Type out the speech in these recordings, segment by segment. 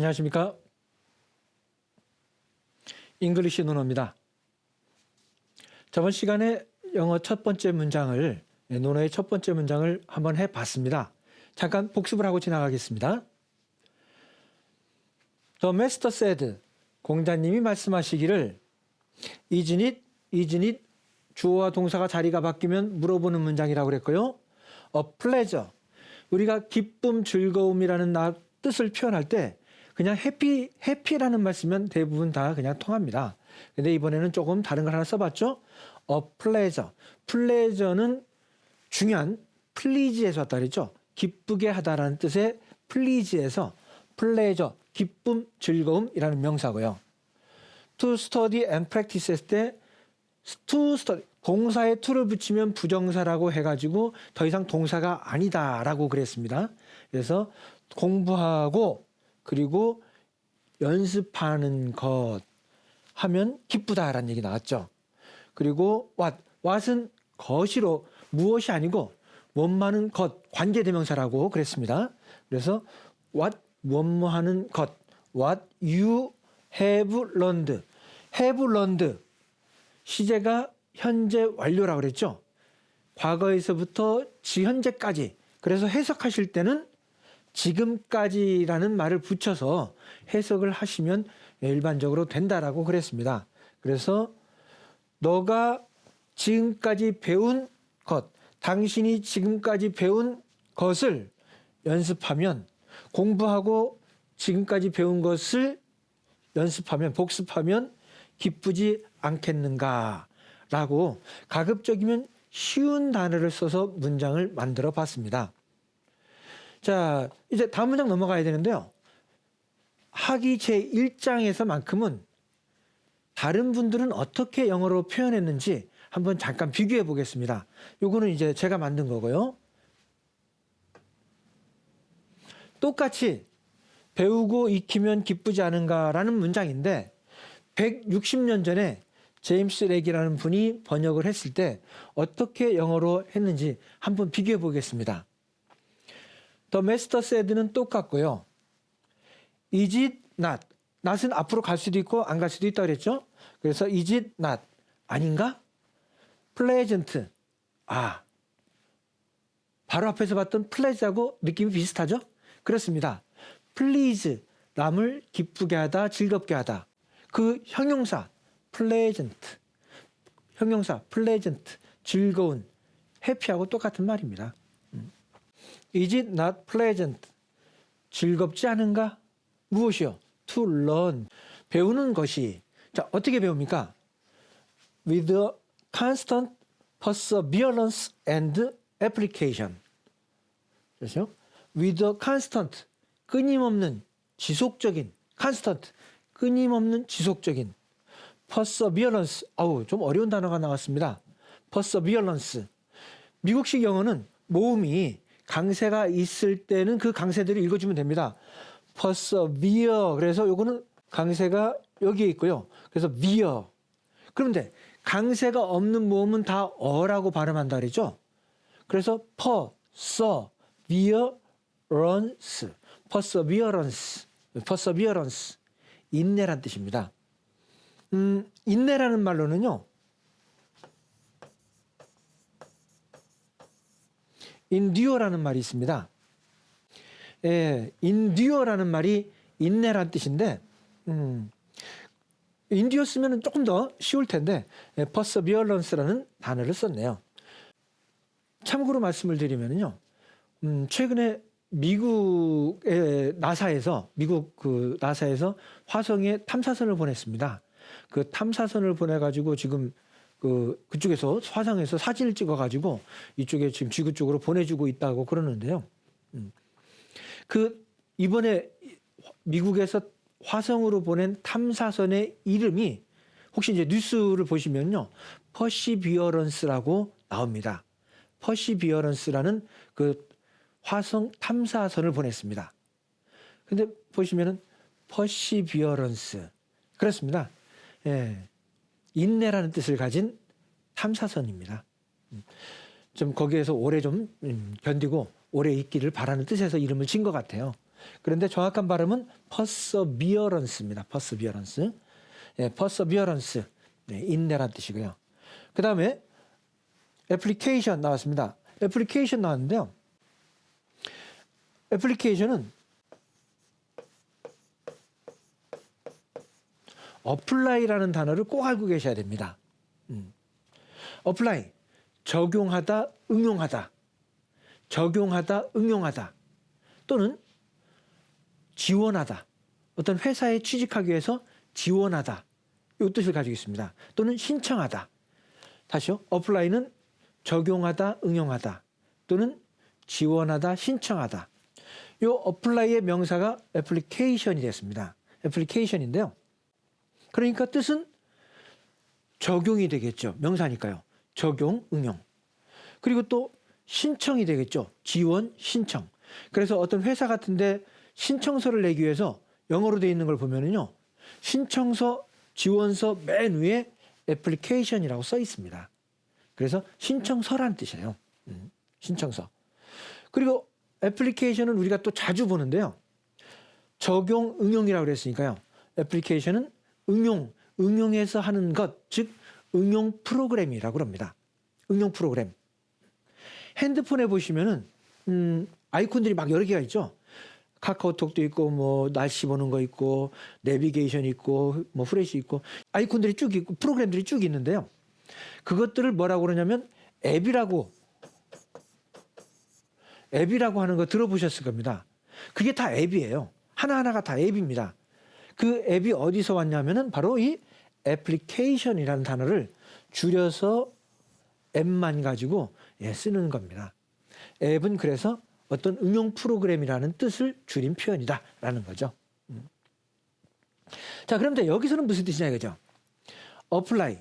안녕하십니까. 잉글리시 논어입니다. 저번 시간에 영어 첫 번째 문장을, 논어의 첫 번째 문장을 한번 해봤습니다. 잠깐 복습을 하고 지나가겠습니다. The master said, 공자님이 말씀하시기를 isn't it 주어와 동사가 자리가 바뀌면 물어보는 문장이라고 그랬고요. A pleasure, 우리가 기쁨, 즐거움이라는 뜻을 표현할 때 그냥 해피라는 말 쓰면 대부분 다 그냥 통합니다. 근데 이번에는 조금 다른 걸 하나 써봤죠. A pleasure. pleasure는 중요한 please에서 왔다 그랬죠. 기쁘게 하다라는 뜻의 please에서 pleasure, 기쁨, 즐거움이라는 명사고요. To study and practice 했을 때 to study, 동사에 to를 붙이면 부정사라고 해가지고 더 이상 동사가 아니다라고 그랬습니다. 그래서 공부하고 그리고 연습하는 것 하면 기쁘다라는 얘기 나왔죠. 그리고 what은 것이로 무엇이 아니고 뭐하는 것, 관계대명사라고 그랬습니다. 그래서 what, 뭐하는 것, what you have learned. have learned, 시제가 현재 완료라고 그랬죠. 과거에서부터 지현재까지. 그래서 해석하실 때는 지금까지라는 말을 붙여서 해석을 하시면 일반적으로 된다라고 그랬습니다. 그래서 너가 지금까지 배운 것, 당신이 지금까지 배운 것을 연습하면, 공부하고 지금까지 배운 것을 연습하면, 복습하면 기쁘지 않겠는가 라고 가급적이면 쉬운 단어를 써서 문장을 만들어 봤습니다. 자, 이제 다음 문장 넘어가야 되는데요. 학위 제1장에서만큼은 다른 분들은 어떻게 영어로 표현했는지 한번 잠깐 비교해 보겠습니다. 요거는 이제 제가 만든 거고요. 똑같이 배우고 익히면 기쁘지 않은가라는 문장인데 160년 전에 제임스 렉이라는 분이 번역을 했을 때 어떻게 영어로 했는지 한번 비교해 보겠습니다. The master said는 똑같고요. Is it not? not은 앞으로 갈 수도 있고 안 갈 수도 있다고 그랬죠. 그래서 is it not? 아닌가? pleasant. 바로 앞에서 봤던 pleasure하고 느낌이 비슷하죠? 그렇습니다. please, 남을 기쁘게 하다, 즐겁게 하다. 그 형용사 pleasant, 형용사 pleasant, 즐거운, 해피하고 똑같은 말입니다. Is it not pleasant? 즐겁지 않은가? 무엇이요? To learn, 배우는 것이. 자, 어떻게 배웁니까? With a constant perseverance and application. 그렇죠? With a constant, 끊임없는, 지속적인, constant, 끊임없는 지속적인, perseverance, 좀 어려운 단어가 나왔습니다. perseverance. 미국식 영어는 모음이 강세가 있을 때는 그 강세대로 읽어주면 됩니다. persevere. 그래서 요거는 강세가 여기에 있고요. 그래서 veer. 그런데 강세가 없는 모음은 다 어라고 발음한다 그랬죠. 그래서 perseverance, 인내란 뜻입니다. 인내라는 말로는요, endure라는 말이 있습니다. endure라는 말이 인내란 뜻인데, endure 쓰면 조금 더 쉬울 텐데, perseverance라는 단어를 썼네요. 참고로 말씀을 드리면요, 최근에 미국의 나사에서 화성에 탐사선을 보냈습니다. 그 탐사선을 보내가지고 지금 그쪽에서 화성에서 사진을 찍어가지고 이쪽에 지금 지구 쪽으로 보내주고 있다고 그러는데요. 이번에 미국에서 화성으로 보낸 탐사선의 이름이 혹시 이제 뉴스를 보시면요, 퍼시비어런스라고 나옵니다. 퍼시비어런스라는 그 화성 탐사선을 보냈습니다. 근데 보시면은 퍼시비어런스, 그렇습니다. 인내라는 뜻을 가진 탐사선입니다. 좀 거기에서 오래 좀 견디고 오래 있기를 바라는 뜻에서 이름을 진 것 같아요. 그런데 정확한 발음은 perseverance입니다. perseverance. 예, perseverance. 네, 인내란 뜻이고요. 그 다음에 application 나왔습니다. application 나왔는데요. application은 apply라는 단어를 꼭 알고 계셔야 됩니다. apply, 적용하다, 응용하다. 적용하다, 응용하다. 또는 지원하다. 어떤 회사에 취직하기 위해서 지원하다. 이 뜻을 가지고 있습니다. 또는 신청하다. 다시요. apply는 적용하다, 응용하다. 또는 지원하다, 신청하다. 이 apply의 명사가 application이 됐습니다. application인데요. 그러니까 뜻은 적용이 되겠죠. 명사니까요. 적용, 응용. 그리고 또 신청이 되겠죠. 지원, 신청. 그래서 어떤 회사 같은데 신청서를 내기 위해서 영어로 되어 있는 걸 보면은요. 신청서, 지원서 맨 위에 application이라고 써 있습니다. 그래서 신청서란 뜻이에요. 신청서. 그리고 application은 우리가 또 자주 보는데요. 적용, 응용이라고 그랬으니까요. application은 응용해서 하는 것, 즉 응용 프로그램이라고 합니다. 응용 프로그램. 핸드폰에 보시면은 아이콘들이 막 여러 개가 있죠. 카카오톡도 있고 뭐 날씨 보는 거 있고 내비게이션 있고 뭐 후레쉬 있고 아이콘들이 쭉 있고 프로그램들이 쭉 있는데요. 그것들을 뭐라고 그러냐면 앱이라고 하는 거 들어보셨을 겁니다. 그게 다 앱이에요. 하나하나가 다 앱입니다. 그 앱이 어디서 왔냐면은 바로 이 애플리케이션이라는 단어를 줄여서 앱만 가지고 쓰는 겁니다. 앱은 그래서 어떤 응용 프로그램이라는 뜻을 줄인 표현이다라는 거죠. 자, 그런데 여기서는 무슨 뜻이냐 이거죠. apply.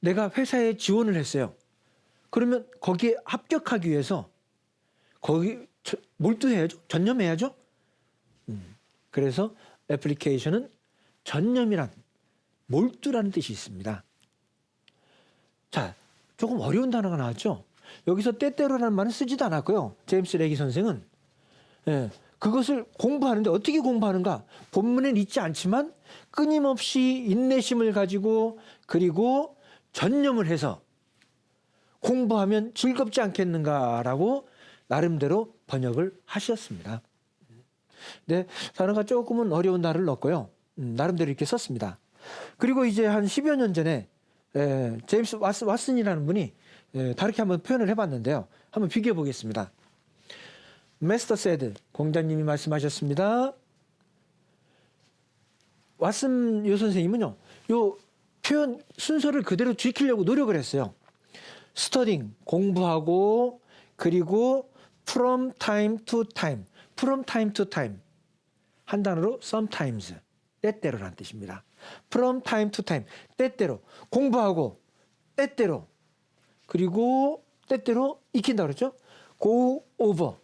내가 회사에 지원을 했어요. 그러면 거기에 합격하기 위해서 거기 몰두해야죠. 전념해야죠. 그래서 애플리케이션은 전념이란 몰두라는 뜻이 있습니다. 자, 조금 어려운 단어가 나왔죠. 여기서 때때로라는 말은 쓰지도 않았고요. 제임스 레기 선생은 그것을 공부하는데 어떻게 공부하는가? 본문엔 있지 않지만 끊임없이 인내심을 가지고 그리고 전념을 해서 공부하면 즐겁지 않겠는가라고 나름대로 번역을 하셨습니다. 네, 단어가 조금은 어려운 단어를 넣었고요. 나름대로 이렇게 썼습니다. 그리고 이제 한 10여 년 전에 제임스 왓슨이라는 분이 다르게 한번 표현을 해봤는데요. 한번 비교해 보겠습니다. Master said, 공자님이 말씀하셨습니다. 왓슨 요 선생님은요, 요 표현 순서를 그대로 지키려고 노력을 했어요. studying, 공부하고, 그리고 from time to time, from time to time. 한 단어로 sometimes, 때때로라는 뜻입니다. from time to time, 때때로 공부하고, 때때로 그리고 때때로 익힌다 그랬죠? go over,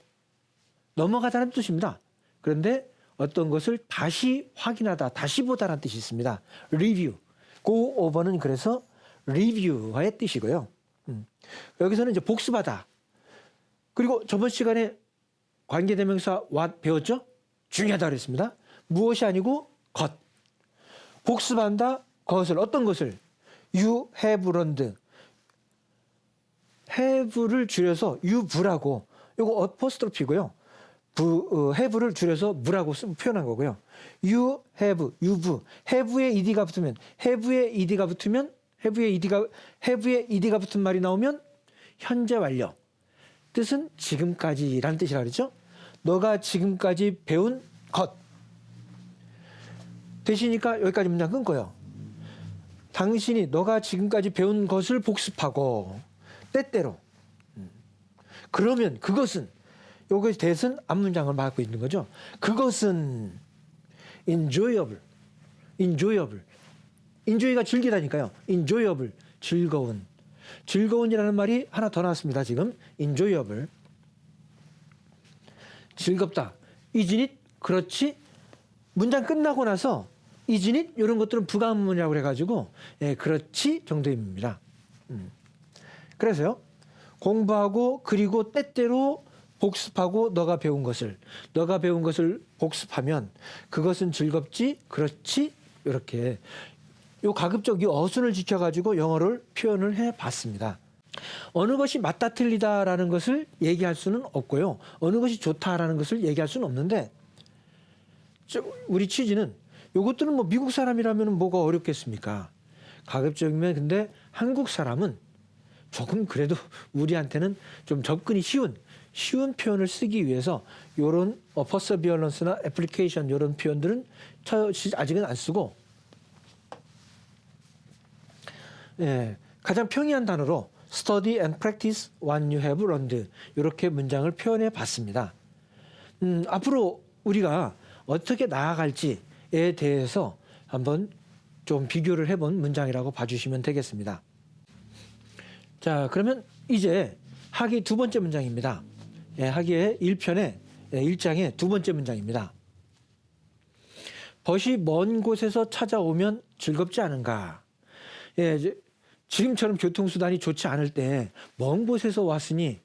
넘어가다는 뜻입니다. 그런데 어떤 것을 다시 확인하다, 다시 보다라는 뜻이 있습니다. review, go over는 그래서 review의 뜻이고요. 여기서는 이제 복습하다. 그리고 저번 시간에 관계대명사 what 배웠죠? 중요하다 그랬습니다. 무엇이 아니고 것. 복습한다, 것을, 어떤 것을? You have learned. have를 줄여서 you've라고, 이거 어포스트로피고요. have를 줄여서 무라고 표현한 거고요. you have, you've, have에 ed가 붙으면, have에 ed가 붙은 말이 나오면 현재 완료. 뜻은 지금까지라는 뜻이라 그랬죠. 너가 지금까지 배운 것. 되시니까 여기까지 문장 끊고요. 당신이 너가 지금까지 배운 것을 복습하고 때때로. 그러면 그것은, 요것이 대신 앞문장을 맡고 있는 거죠. 그것은 enjoyable. enjoy가 즐기다니까요. enjoyable, 즐거운. 즐거운이라는 말이 하나 더 나왔습니다. 지금 enjoyable. 즐겁다. isn't it? 그렇지. 문장 끝나고 나서 isn't it? 이런 것들은 부가문이라고 그래가지고 그렇지 정도입니다. 그래서요. 공부하고 그리고 때때로 복습하고 너가 배운 것을 복습하면 그것은 즐겁지? 그렇지? 이렇게 요 가급적 이 어순을 지켜가지고 영어를 표현을 해봤습니다. 어느 것이 맞다 틀리다라는 것을 얘기할 수는 없고요. 어느 것이 좋다라는 것을 얘기할 수는 없는데 우리 취지는 요것들은 뭐 미국 사람이라면 뭐가 어렵겠습니까? 가급적이면 근데 한국 사람은 조금 그래도 우리한테는 좀 접근이 쉬운 표현을 쓰기 위해서 요런 perseverance나 application 요런 표현들은 아직은 안 쓰고 가장 평이한 단어로 study and practice what you have learned 이렇게 문장을 표현해 봤습니다. 앞으로 우리가 어떻게 나아갈지에 대해서 한번 좀 비교를 해본 문장이라고 봐주시면 되겠습니다. 자, 그러면 이제 학기 두 번째 문장입니다. 학기의 1편의 1장의 두 번째 문장입니다. 벗이 먼 곳에서 찾아오면 즐겁지 않은가? 지금처럼 교통수단이 좋지 않을 때 먼 곳에서 왔으니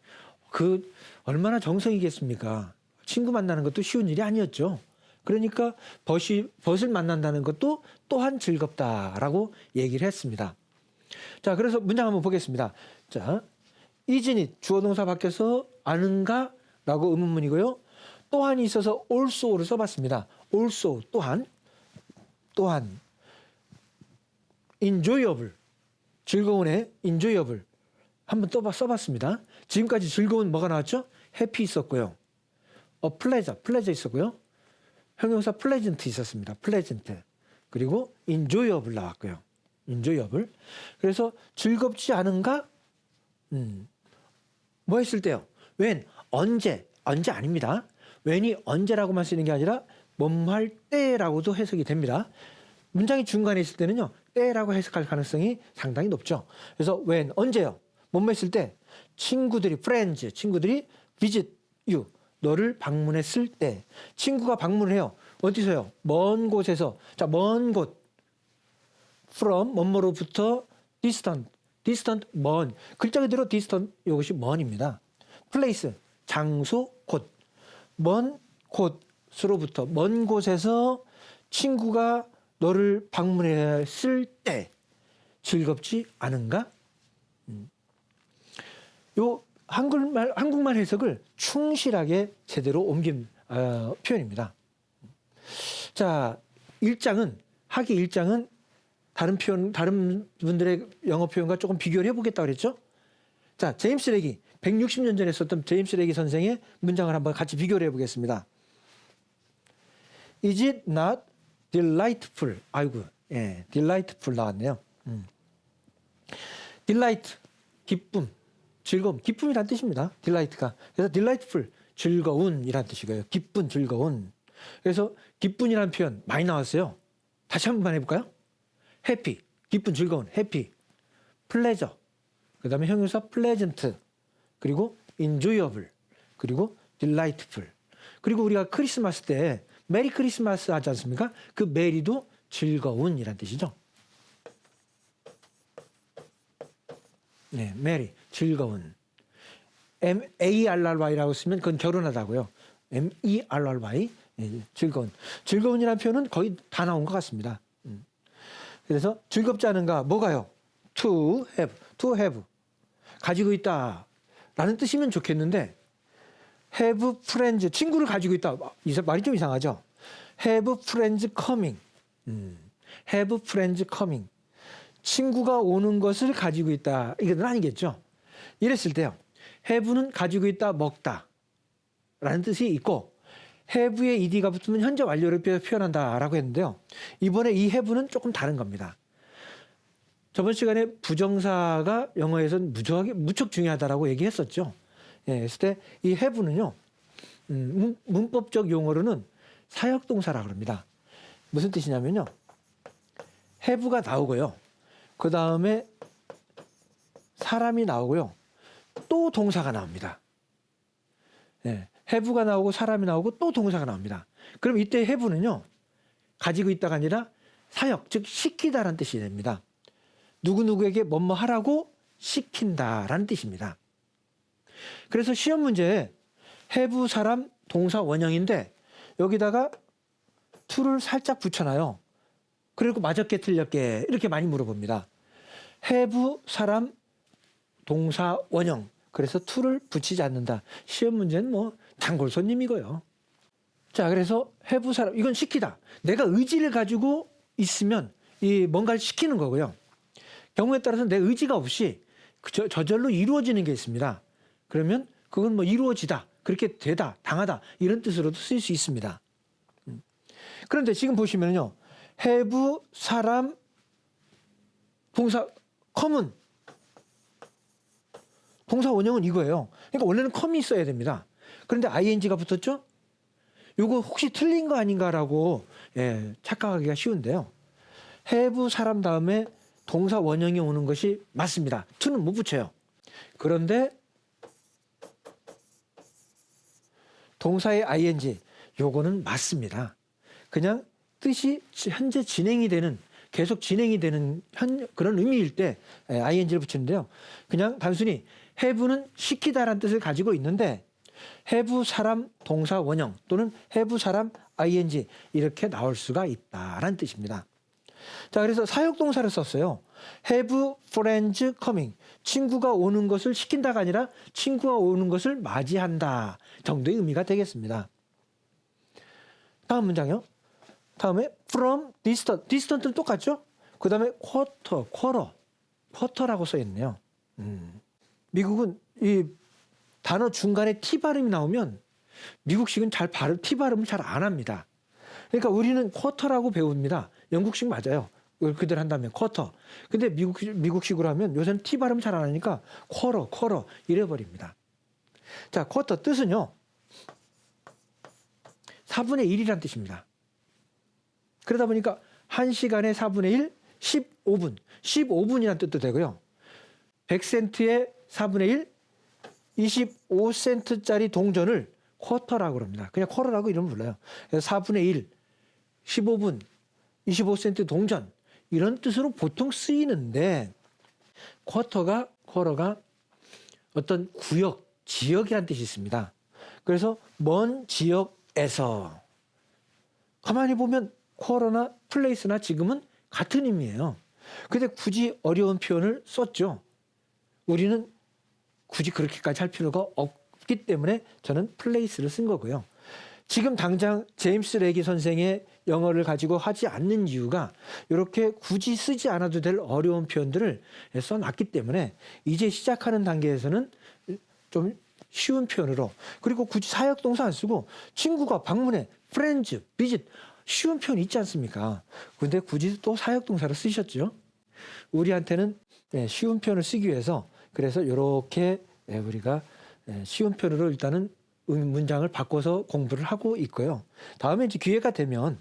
그 얼마나 정성이겠습니까? 친구 만나는 것도 쉬운 일이 아니었죠. 그러니까 벗을 만난다는 것도 또한 즐겁다라고 얘기를 했습니다. 자, 그래서 문장 한번 보겠습니다. 자, isn't 주어 동사 밖에서 아는가? 라고 의문문이고요. 또한이 있어서 also를 써봤습니다. also 또한 enjoyable 즐거운에 enjoyable 한번 써봤습니다. 지금까지 즐거운 뭐가 나왔죠? happy 있었고요. pleasure 있었고요. 형용사 pleasant 있었습니다. pleasant 그리고 enjoyable 나왔고요. enjoyable 그래서 즐겁지 않은가? 뭐 했을 때요? when 언제 아닙니다. when이 언제라고만 쓰는 게 아니라 뭐할 때라고도 해석이 됩니다. 문장이 중간에 있을 때는요. 때라고 해석할 가능성이 상당히 높죠. 그래서 when 언제요? 뭐뭐 했을 때 친구들이 visit you 너를 방문했을 때 친구가 방문을 해요. 어디서요? 먼 곳에서. 자, 먼 곳 from 뭐뭐로부터 distant 먼 글자 그대로 distant 이것이 먼입니다. place 장소 곳 먼 곳으로부터 먼 곳에서 친구가 너를 방문했을 때 즐겁지 않은가? 요 한국말 해석을 충실하게 제대로 옮긴 표현입니다. 자, 학기 1장은 다른 분들의 영어 표현과 조금 비교를 해보겠다고 그랬죠? 자, 제임스 레기, 160년 전에 썼던 제임스 레기 선생의 문장을 한번 같이 비교를 해보겠습니다. Is it not delightful? delightful 나왔네요. delight, 기쁨, 즐거움, 기쁨이란 뜻입니다. delight가. 그래서 delightful, 즐거운이란 뜻이고요. 기쁜, 즐거운. 그래서 기쁜이라는 표현 많이 나왔어요. 다시 한번 해볼까요? happy, 기쁜, 즐거운, happy. pleasure, 그 다음에 형용사 pleasant, 그리고 enjoyable, 그리고 delightful. 그리고 우리가 크리스마스 때 메리 크리스마스 하지 않습니까? 그 메리도 즐거운이란 뜻이죠. 네, 메리, 즐거운. MERRY라고 쓰면 그건 결혼하다고요. MERRY, 즐거운. 즐거운이라는 표현은 거의 다 나온 것 같습니다. 그래서 즐겁지 않은가? 뭐가요? to have. 가지고 있다. 라는 뜻이면 좋겠는데 have friends, 친구를 가지고 있다. 말이 좀 이상하죠? have friends coming. have friends coming. 친구가 오는 것을 가지고 있다. 이건 아니겠죠? 이랬을 때요. have는 가지고 있다, 먹다. 라는 뜻이 있고 have에 ed가 붙으면 현재 완료를 표현한다 라고 했는데요. 이번에 이 have는 조금 다른 겁니다. 저번 시간에 부정사가 영어에서는 무척 중요하다라고 얘기했었죠. 그랬을 때 이 have는요. 문법적 용어로는 사역동사라고 합니다. 무슨 뜻이냐면요. have가 나오고요. 그 다음에 사람이 나오고요. 또 동사가 나옵니다. have가 나오고 사람이 나오고 또 동사가 나옵니다. 그럼 이때 have는요. 가지고 있다가 아니라 사역, 즉 시키다라는 뜻이 됩니다. 누구누구에게 뭐뭐 하라고 시킨다라는 뜻입니다. 그래서 시험 문제에 have 사람 동사 원형인데 여기다가 to를 살짝 붙여놔요. 그리고 맞았게 틀렸게 이렇게 많이 물어봅니다. have 사람 동사 원형. 그래서 to를 붙이지 않는다. 시험 문제는 뭐 단골 손님이고요. 자, 그래서 have 사람 이건 시키다. 내가 의지를 가지고 있으면 이 뭔가를 시키는 거고요. 경우에 따라서 내 의지가 없이 저절로 이루어지는 게 있습니다. 그러면 그건 뭐 이루어지다, 그렇게 되다, 당하다 이런 뜻으로도 쓰일 수 있습니다. 그런데 지금 보시면요, have 사람 동사 come은 동사 원형은 이거예요. 그러니까 원래는 come이 있어야 됩니다. 그런데 ing가 붙었죠? 요거 혹시 틀린 거 아닌가라고 착각하기가 쉬운데요. have 사람 다음에 동사 원형이 오는 것이 맞습니다. to는 못 붙여요. 그런데 동사의 ing 요거는 맞습니다. 그냥 뜻이 현재 진행이 되는, 계속 진행이 되는 그런 의미일 때 ing를 붙이는데요. 그냥 단순히 have는 시키다라는 뜻을 가지고 있는데 have 사람 동사 원형 또는 have 사람 ing 이렇게 나올 수가 있다라는 뜻입니다. 자, 그래서 사역동사를 썼어요. have friends coming. 친구가 오는 것을 시킨다가 아니라 친구가 오는 것을 맞이한다 정도의 의미가 되겠습니다. 다음 문장이요. 다음에 from distant. distant는 똑같죠? 그 다음에 quarter라고 써 있네요. 미국은 이 단어 중간에 T 발음이 나오면 미국식은 T 발음을 잘 안 합니다. 그러니까 우리는 쿼터라고 배웁니다. 영국식 맞아요. 그대로 한다면 쿼터. 근데 미국식으로 하면 요새는 T 발음 잘 안 하니까 쿼러 이래버립니다. 자, 쿼터 뜻은요, 4분의 1이란 뜻입니다. 그러다 보니까 1시간에 4분의 1, 15분. 15분이란 뜻도 되고요. 100센트에 4분의 1, 25센트짜리 동전을 쿼터라고 그럽니다. 그냥 쿼터라고 이름 불러요. 그래서 4분의 1, 15분, 25센트 동전 이런 뜻으로 보통 쓰이는데 쿼터가 어떤 구역, 지역이라는 뜻이 있습니다. 그래서 먼 지역에서 가만히 보면 쿼터나 플레이스나 지금은 같은 의미예요. 근데 굳이 어려운 표현을 썼죠. 우리는 굳이 그렇게까지 할 필요가 없기 때문에 저는 플레이스를 쓴 거고요. 지금 당장 제임스 레기 선생의 영어를 가지고 하지 않는 이유가 이렇게 굳이 쓰지 않아도 될 어려운 표현들을 써놨기 때문에 이제 시작하는 단계에서는 좀 쉬운 표현으로, 그리고 굳이 사역동사 안 쓰고 친구가 방문해, friends, visit 쉬운 표현 있지 않습니까? 근데 굳이 또 사역동사를 쓰셨죠. 우리한테는 쉬운 표현을 쓰기 위해서 그래서 이렇게 우리가 쉬운 표현으로 일단은 문장을 바꿔서 공부를 하고 있고요. 다음에 이제 기회가 되면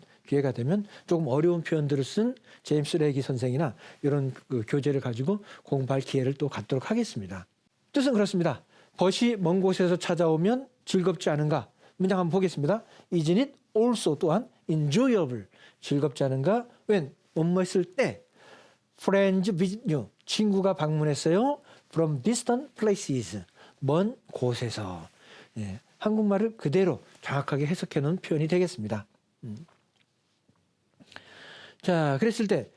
조금 어려운 표현들을 쓴 제임스 레기 선생이나 이런 교재를 가지고 공부할 기회를 또 갖도록 하겠습니다. 뜻은 그렇습니다. 벗이 먼 곳에서 찾아오면 즐겁지 않은가? 문장 한번 보겠습니다. Isn't it also 또한 enjoyable? 즐겁지 않은가? when? 뭐뭐 했을 때. Friends visit you. 친구가 방문했어요. From distant places. 먼 곳에서. 한국말을 그대로 정확하게 해석해 놓은 표현이 되겠습니다. 자, 그랬을 때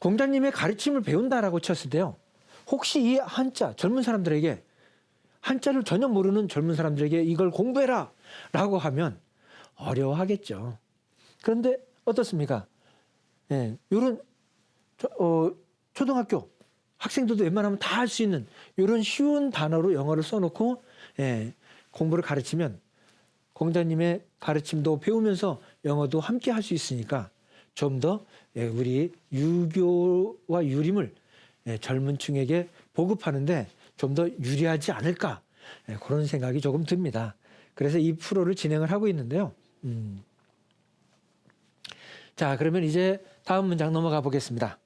공자님의 가르침을 배운다라고 쳤을 때요. 혹시 이 한자, 젊은 사람들에게 한자를 전혀 모르는 젊은 사람들에게 이걸 공부해라 라고 하면 어려워하겠죠. 그런데 어떻습니까? 이런 초등학교 학생들도 웬만하면 다 할 수 있는 이런 쉬운 단어로 영어를 써놓고 공부를 가르치면 공자님의 가르침도 배우면서 영어도 함께 할 수 있으니까 좀 더 우리 유교와 유림을 젊은 층에게 보급하는데 좀 더 유리하지 않을까 그런 생각이 조금 듭니다. 그래서 이 프로를 진행을 하고 있는데요. 자, 그러면 이제 다음 문장 넘어가 보겠습니다.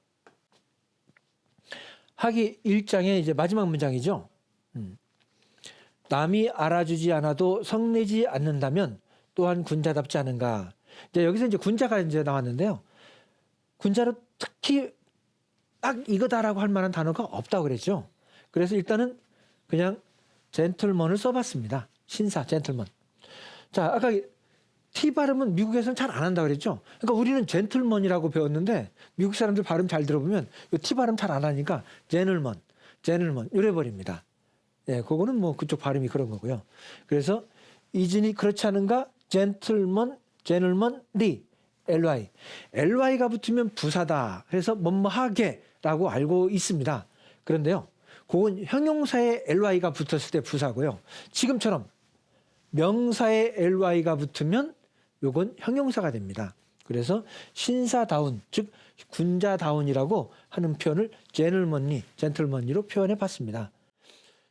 하기 1장의 이제 마지막 문장이죠. 남이 알아주지 않아도 성내지 않는다면 또한 군자답지 않은가. 이제 여기서 이제 군자가 이제 나왔는데요. 군자로 특히 딱 이거다라고 할 만한 단어가 없다고 그랬죠. 그래서 일단은 그냥 젠틀먼을 써봤습니다. 신사, 젠틀먼. 자, 아까 T 발음은 미국에서는 잘 안 한다고 그랬죠. 그러니까 우리는 젠틀먼이라고 배웠는데 미국 사람들 발음 잘 들어보면 이 T 발음 잘 안 하니까 제널먼 이래 버립니다. 예, 그거는 뭐 그쪽 발음이 그런 거고요. 그래서 이진이 그렇지 않은가? 젠틀먼, 제널먼리, ly가 붙으면 부사다. 그래서 뭐뭐하게라고 알고 있습니다. 그런데요, 그건 형용사에 ly가 붙었을 때 부사고요. 지금처럼 명사에 ly가 붙으면 요건 형용사가 됩니다. 그래서 신사다운, 즉 군자다운이라고 하는 표현을 젠틀먼리로 표현해 봤습니다.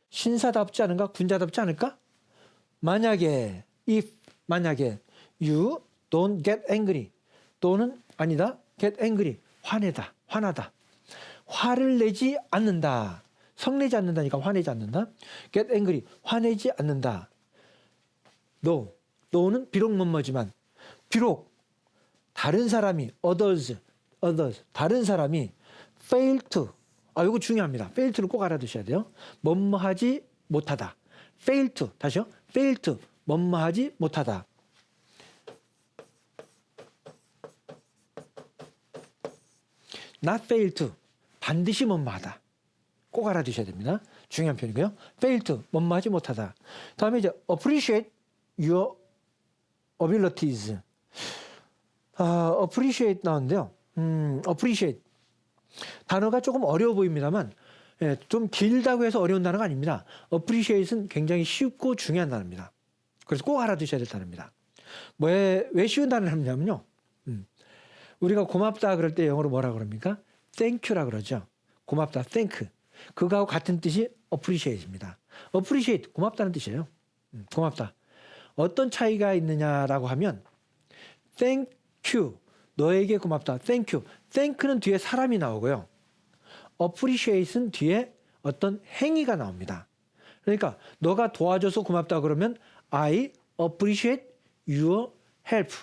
신사답지 않은가? 군자답지 않을까? 만약에 you don't get angry 또는 아니다 get angry 화나다 화를 내지 않는다 성내지 않는다니까 화내지 않는다 get angry 화내지 않는다 너는 비록 뭐뭐지만 비록 다른 사람이 others 다른 사람이 fail to 이거 중요합니다. fail to를 꼭 알아두셔야 돼요. 뭐뭐하지 못하다. fail to 다시요. fail to 뭐뭐하지 못하다. not fail to 반드시 뭐뭐하다. 꼭 알아두셔야 됩니다. 중요한 표현이고요. fail to 뭐뭐하지 못하다. 다음에 이제 appreciate your abilities. appreciate 나오는데요. appreciate 단어가 조금 어려워 보입니다만 좀 길다고 해서 어려운 단어가 아닙니다. appreciate은 굉장히 쉽고 중요한 단어입니다. 그래서 꼭 알아두셔야 될 단어입니다. 왜 쉬운 단어를 하냐면요. 우리가 고맙다 그럴 때 영어로 뭐라 그럽니까? thank you라 그러죠. 고맙다, thank. 그거하고 같은 뜻이 appreciate입니다. appreciate, 고맙다는 뜻이에요. 고맙다. 어떤 차이가 있느냐라고 하면 thank you, 너에게 고맙다, thank you. thank는 뒤에 사람이 나오고요. appreciate은 뒤에 어떤 행위가 나옵니다. 그러니까 너가 도와줘서 고맙다 그러면 I appreciate your help.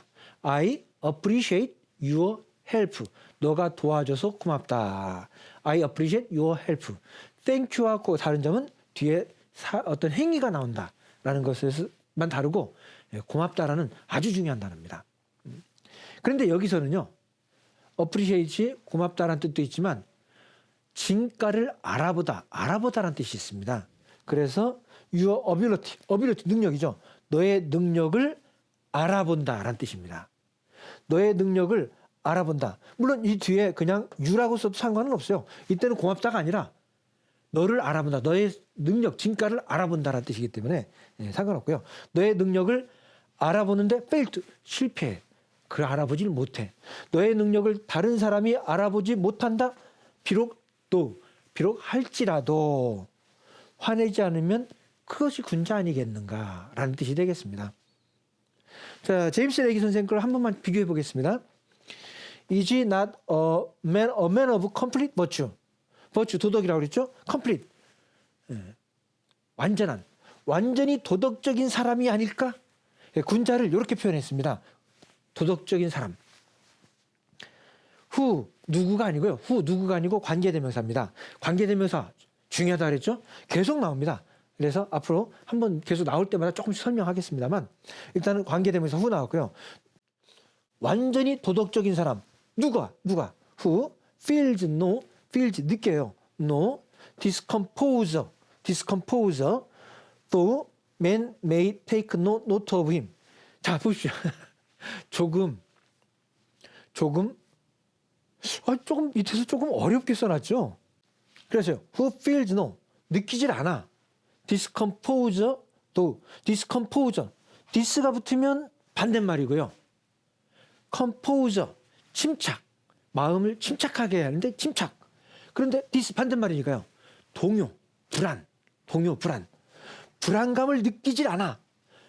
I appreciate your help. 너가 도와줘서 고맙다. I appreciate your help. thank you하고 다른 점은 뒤에 어떤 행위가 나온다라는 것에서만 다르고 고맙다라는 아주 중요한 단어입니다. 그런데 여기서는요. appreciate이 고맙다라는 뜻도 있지만 진가를 알아보다라는 뜻이 있습니다. 그래서 your ability 능력이죠. 너의 능력을 알아본다라는 뜻입니다. 너의 능력을 알아본다. 물론 이 뒤에 그냥 you라고 써도 상관은 없어요. 이때는 고맙다가 아니라 너를 알아본다. 너의 능력, 진가를 알아본다라는 뜻이기 때문에 상관없고요. 너의 능력을 알아보는데 failed, 실패해. 그걸 알아보질 못해. 너의 능력을 다른 사람이 알아보지 못한다. 비록 할지라도 화내지 않으면 그것이 군자 아니겠는가라는 뜻이 되겠습니다. 자, 제임스 레기 선생 걸 한 번만 비교해 보겠습니다. Is he not a man of complete virtue? virtue 도덕이라고 그랬죠? complete 완전히 도덕적인 사람이 아닐까? 군자를 이렇게 표현했습니다. 도덕적인 사람. 누구가 아니고 관계대명사입니다. 관계대명사 중요하다 그랬죠? 계속 나옵니다. 그래서 앞으로 한번 계속 나올 때마다 조금씩 설명하겠습니다만 일단은 관계대명사 who 나왔고요. 완전히 도덕적인 사람. 누가? who feels 느껴요. no discomposer though men may take no note of him. 자, 보십시오. 조금 밑에서 조금 어렵게 써놨죠. 그래서요. who feels no 느끼질 않아. discomposer dis가 붙으면 반대말이고요. composer 침착 마음을 침착하게 해야 하는데 침착. 그런데 dis 반대말이니까요. 동요 불안 불안감을 느끼질 않아.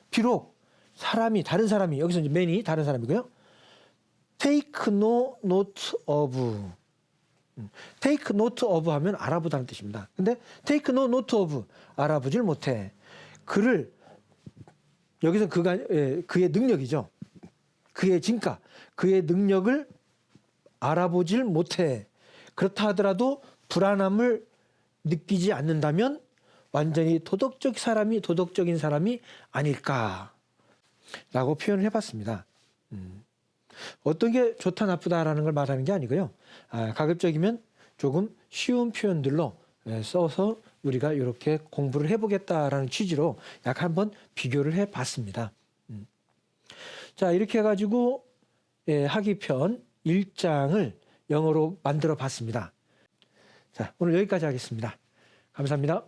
비록 다른 사람이 여기서 이제 man이 다른 사람이고요. take no note of 하면 알아보다는 뜻입니다. 근데 take no note of 알아보질 못해. 그를 여기서 그의 능력이죠. 그의 진가, 그의 능력을 알아보질 못해. 그렇다 하더라도 불안함을 느끼지 않는다면 완전히 도덕적인 사람이 아닐까라고 표현을 해봤습니다. 어떤 게 좋다 나쁘다라는 걸 말하는 게 아니고요. 가급적이면 조금 쉬운 표현들로 써서 우리가 이렇게 공부를 해보겠다라는 취지로 약 한번 비교를 해봤습니다. 자, 이렇게 해가지고 학위편 1장을 영어로 만들어 봤습니다. 자, 오늘 여기까지 하겠습니다. 감사합니다.